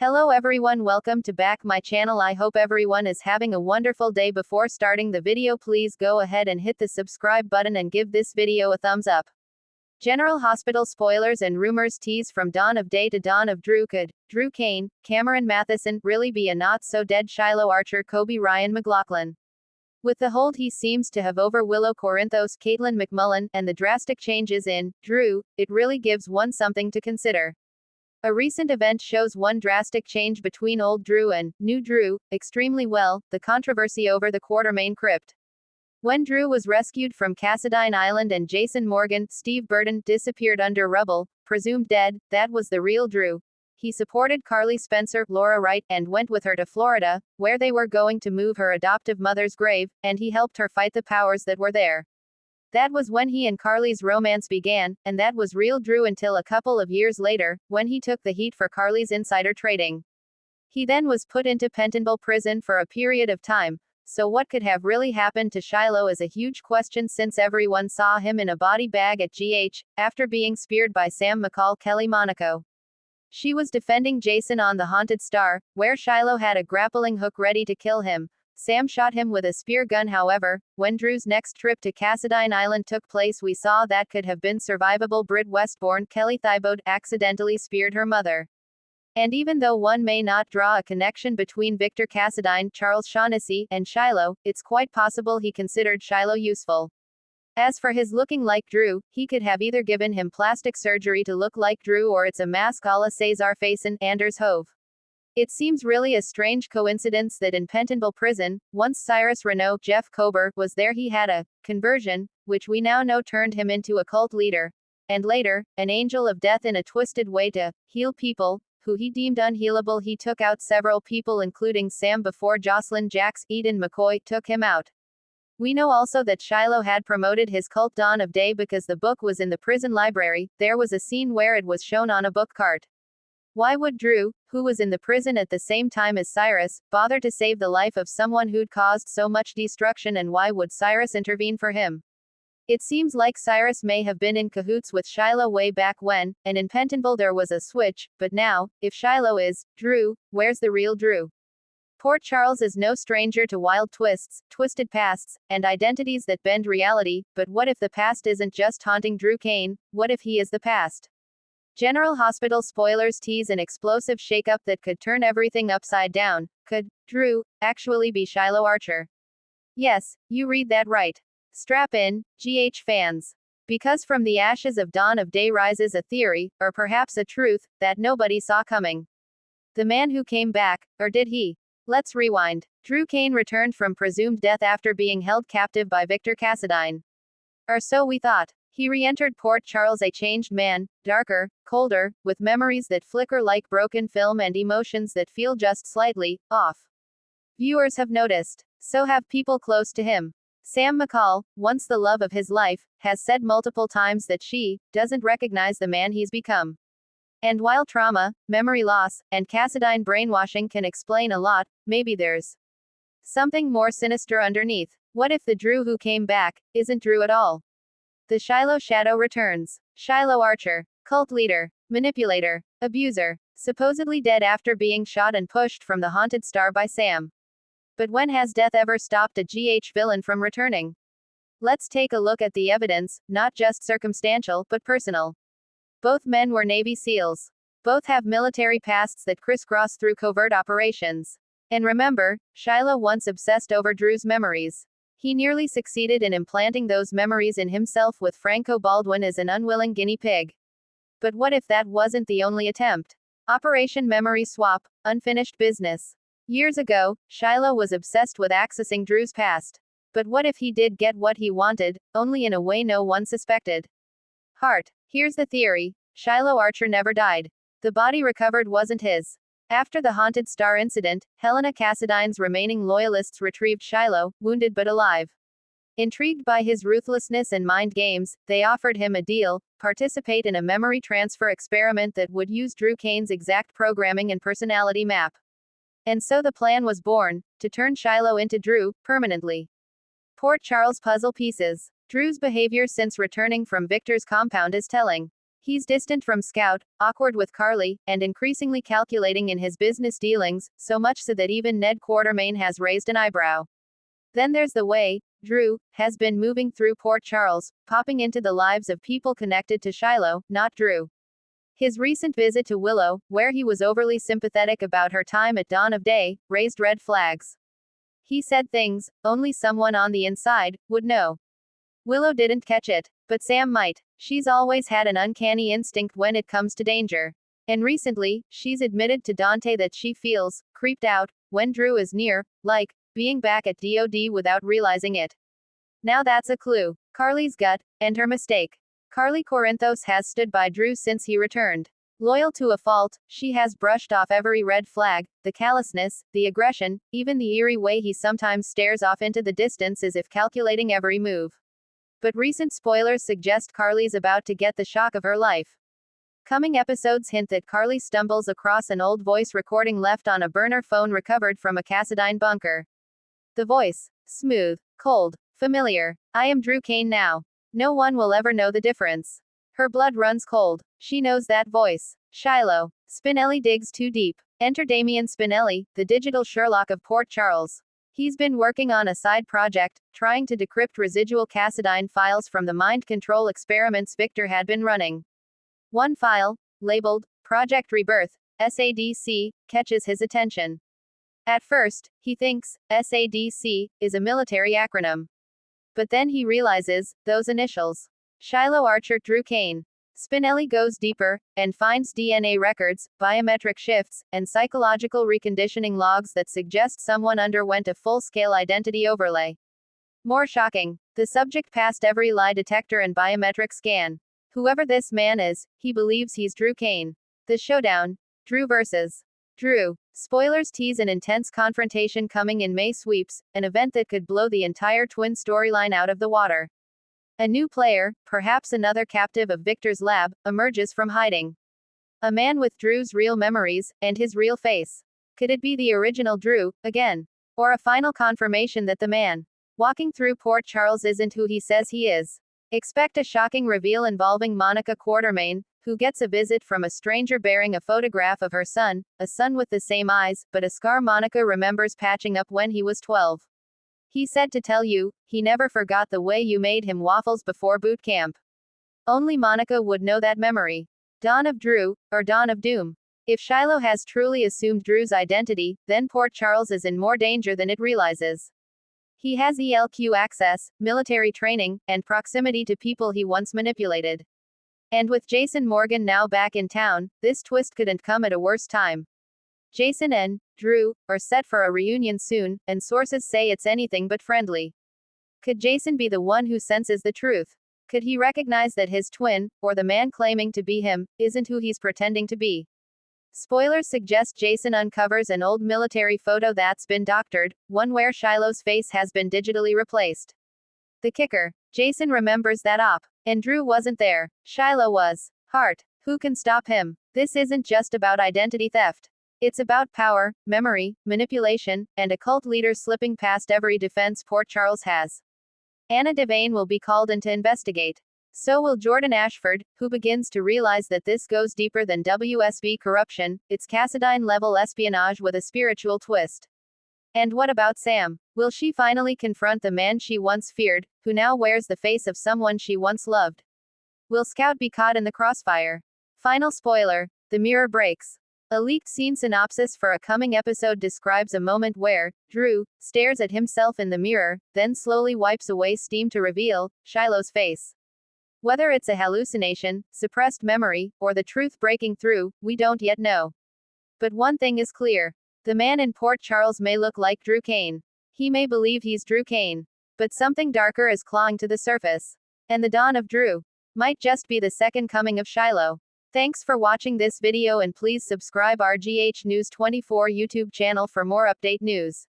Hello everyone, welcome to back my channel. I hope everyone is having a wonderful day. Before starting the video, please go ahead and hit the subscribe button and give this video a thumbs up. General Hospital spoilers and rumors tease from dawn of day to dawn of Drew. Could Drew Kane, Cameron Matheson really be a not so dead Shiloh Archer? Kobe Ryan McLaughlin. With the hold he seems to have over Willow Corinthos, Caitlin McMullen, and the drastic changes in Drew, it really gives one something to consider. A recent event shows one drastic change between old Drew and new Drew extremely well: the controversy over the Quartermain crypt. When Drew was rescued from Cassadine Island and Jason Morgan, Steve Burton, disappeared under rubble, presumed dead, that was the real Drew. He supported Carly Spencer, Laura Wright, and went with her to Florida, where they were going to move her adoptive mother's grave, and he helped her fight the powers that were there. That was when he and Carly's romance began, and that was real Drew until a couple of years later, when he took the heat for Carly's insider trading. He then was put into Pentonville prison for a period of time. So what could have really happened to Shiloh is a huge question, since everyone saw him in a body bag at GH, after being speared by Sam McCall. Kelly Monaco. She was defending Jason on The Haunted Star, where Shiloh had a grappling hook ready to kill him. Sam shot him with a spear gun. However, when Drew's next trip to Cassadine Island took place, we saw that could have been survivable. Brit Westbourne, Kelly Thibaud, accidentally speared her mother. And even though one may not draw a connection between Victor Cassadine, Charles Shaughnessy, and Shiloh, it's quite possible he considered Shiloh useful. As for his looking like Drew, he could have either given him plastic surgery to look like Drew, or it's a mask a la Cesar Faison, Anders Hove. It seems really a strange coincidence that in Pentonville prison, once Cyrus Renault, Jeff Kober, was there, he had a conversion, which we now know turned him into a cult leader, and later, an angel of death in a twisted way to heal people who he deemed unhealable. He took out several people, including Sam, before Jocelyn Jacks, Eden McCoy, took him out. We know also that Shiloh had promoted his cult Dawn of Day because the book was in the prison library. There was a scene where it was shown on a book cart. Why would Drew, who was in the prison at the same time as Cyrus, bother to save the life of someone who'd caused so much destruction, and why would Cyrus intervene for him? It seems like Cyrus may have been in cahoots with Shiloh way back when, and in Pentonville there was a switch. But now, if Shiloh is Drew, where's the real Drew? Port Charles is no stranger to wild twists, twisted pasts, and identities that bend reality. But what if the past isn't just haunting Drew Kane? What if he is the past? General Hospital spoilers tease an explosive shakeup that could turn everything upside down. Could Drew actually be Shiloh Archer? Yes, you read that right. Strap in, GH fans. Because from the ashes of Dawn of Day rises a theory, or perhaps a truth, that nobody saw coming. The man who came back, or did he? Let's rewind. Drew Kane returned from presumed death after being held captive by Victor Cassadine. Or so we thought. He re-entered Port Charles a changed man, darker, colder, with memories that flicker like broken film and emotions that feel just slightly off. Viewers have noticed. So have people close to him. Sam McCall, once the love of his life, has said multiple times that she doesn't recognize the man he's become. And while trauma, memory loss, and Cassadine brainwashing can explain a lot, maybe there's something more sinister underneath. What if the Drew who came back isn't Drew at all? The Shiloh shadow returns. Shiloh Archer, cult leader, manipulator, abuser, supposedly dead after being shot and pushed from the Haunted Star by Sam. But when has death ever stopped a GH villain from returning? Let's take a look at the evidence, not just circumstantial, but personal. Both men were Navy SEALs. Both have military pasts that crisscross through covert operations. And remember, Shiloh once obsessed over Drew's memories. He nearly succeeded in implanting those memories in himself, with Franco Baldwin as an unwilling guinea pig. But what if that wasn't the only attempt? Operation Memory Swap, unfinished business. Years ago, Shiloh was obsessed with accessing Drew's past. But what if he did get what he wanted, only in a way no one suspected? Heart. Here's the theory. Shiloh Archer never died. The body recovered wasn't his. After the Haunted Star incident, Helena Cassadine's remaining loyalists retrieved Shiloh, wounded but alive. Intrigued by his ruthlessness and mind games, they offered him a deal: participate in a memory transfer experiment that would use Drew Kane's exact programming and personality map. And so the plan was born, to turn Shiloh into Drew, permanently. Port Charles puzzle pieces. Drew's behavior since returning from Victor's compound is telling. He's distant from Scout, awkward with Carly, and increasingly calculating in his business dealings, so much so that even Ned Quartermain has raised an eyebrow. Then there's the way Drew has been moving through Port Charles, popping into the lives of people connected to Shiloh, not Drew. His recent visit to Willow, where he was overly sympathetic about her time at dawn of day, raised red flags. He said things only someone on the inside would know. Willow didn't catch it, but Sam might. She's always had an uncanny instinct when it comes to danger. And recently, she's admitted to Dante that she feels creeped out when Drew is near, like being back at DOD without realizing it. Now that's a clue. Carly's gut, and her mistake. Carly Corinthos has stood by Drew since he returned. Loyal to a fault, she has brushed off every red flag, the callousness, the aggression, even the eerie way he sometimes stares off into the distance as if calculating every move. But recent spoilers suggest Carly's about to get the shock of her life. Coming episodes hint that Carly stumbles across an old voice recording left on a burner phone recovered from a Cassadine bunker. The voice. Smooth. Cold. Familiar. I am Drew Kane now. No one will ever know the difference. Her blood runs cold. She knows that voice. Shiloh. Spinelli digs too deep. Enter Damian Spinelli, the digital Sherlock of Port Charles. He's been working on a side project, trying to decrypt residual Cassadine files from the mind control experiments Victor had been running. One file, labeled Project Rebirth, SADC, catches his attention. At first, he thinks SADC is a military acronym. But then he realizes those initials. Shiloh Archer Drew Kane. Spinelli goes deeper, and finds DNA records, biometric shifts, and psychological reconditioning logs that suggest someone underwent a full-scale identity overlay. More shocking, the subject passed every lie detector and biometric scan. Whoever this man is, he believes he's Drew Kane. The showdown. Drew versus Drew. Spoilers tease an intense confrontation coming in May sweeps, an event that could blow the entire twin storyline out of the water. A new player, perhaps another captive of Victor's lab, emerges from hiding. A man with Drew's real memories, and his real face. Could it be the original Drew, again? Or a final confirmation that the man walking through Port Charles isn't who he says he is? Expect a shocking reveal involving Monica Quartermain, who gets a visit from a stranger bearing a photograph of her son, a son with the same eyes, but a scar Monica remembers patching up when he was 12. He said to tell you, he never forgot the way you made him waffles before boot camp. Only Monica would know that memory. Dawn of Drew, or Dawn of Doom. If Shiloh has truly assumed Drew's identity, then Port Charles is in more danger than it realizes. He has ELQ access, military training, and proximity to people he once manipulated. And with Jason Morgan now back in town, this twist couldn't come at a worse time. Jason and Drew are set for a reunion soon, and sources say it's anything but friendly. Could Jason be the one who senses the truth? Could he recognize that his twin, or the man claiming to be him, isn't who he's pretending to be? Spoilers suggest Jason uncovers an old military photo that's been doctored, one where Shiloh's face has been digitally replaced. The kicker. Jason remembers that op. And Drew wasn't there. Shiloh was. Heart. Who can stop him? This isn't just about identity theft. It's about power, memory, manipulation, and a cult leader slipping past every defense Port Charles has. Anna Devane will be called in to investigate. So will Jordan Ashford, who begins to realize that this goes deeper than WSB corruption, it's Cassadine-level espionage with a spiritual twist. And what about Sam? Will she finally confront the man she once feared, who now wears the face of someone she once loved? Will Scout be caught in the crossfire? Final spoiler. The mirror breaks. A leaked scene synopsis for a coming episode describes a moment where Drew stares at himself in the mirror, then slowly wipes away steam to reveal Shiloh's face. Whether it's a hallucination, suppressed memory, or the truth breaking through, we don't yet know. But one thing is clear. The man in Port Charles may look like Drew Kane. He may believe he's Drew Kane. But something darker is clawing to the surface. And the dawn of Drew might just be the second coming of Shiloh. Thanks for watching this video and please subscribe our GH News 24 YouTube channel for more update news.